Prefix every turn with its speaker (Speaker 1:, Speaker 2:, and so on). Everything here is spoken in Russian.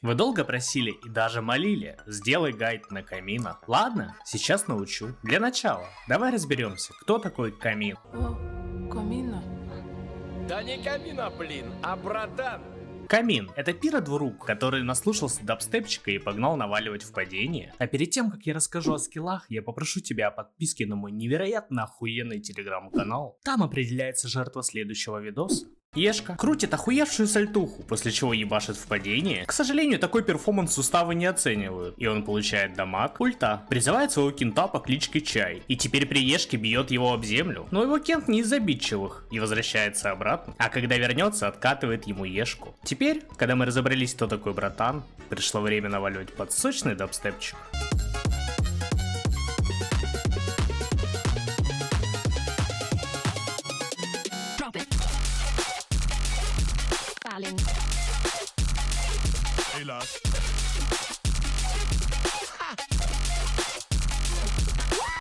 Speaker 1: Вы долго просили и даже молили, сделай гайд на каминах. Ладно, сейчас научу. Для начала, давай разберемся, кто такой камин.
Speaker 2: О, камина.
Speaker 3: Да не камина, блин, а братан.
Speaker 1: Камин — это пиро-двурук, который наслушался дабстепчика и погнал наваливать в падение. А перед тем, как я расскажу о скиллах, я попрошу тебя о подписке на мой невероятно охуенный телеграм-канал. Там определяется жертва следующего видоса. Ешка крутит охуевшую сальтуху, после чего ебашит в падение. К сожалению, такой перформанс суставы не оценивают, и он получает дамаг. Ульта призывает своего кента по кличке Чай, и теперь при Ешке бьет его об землю. Но его кент не из обидчивых и возвращается обратно, а когда вернется, откатывает ему Ешку. Теперь, когда мы разобрались, кто такой братан, пришло время наваливать под сочный дабстепчик.
Speaker 4: Hélas.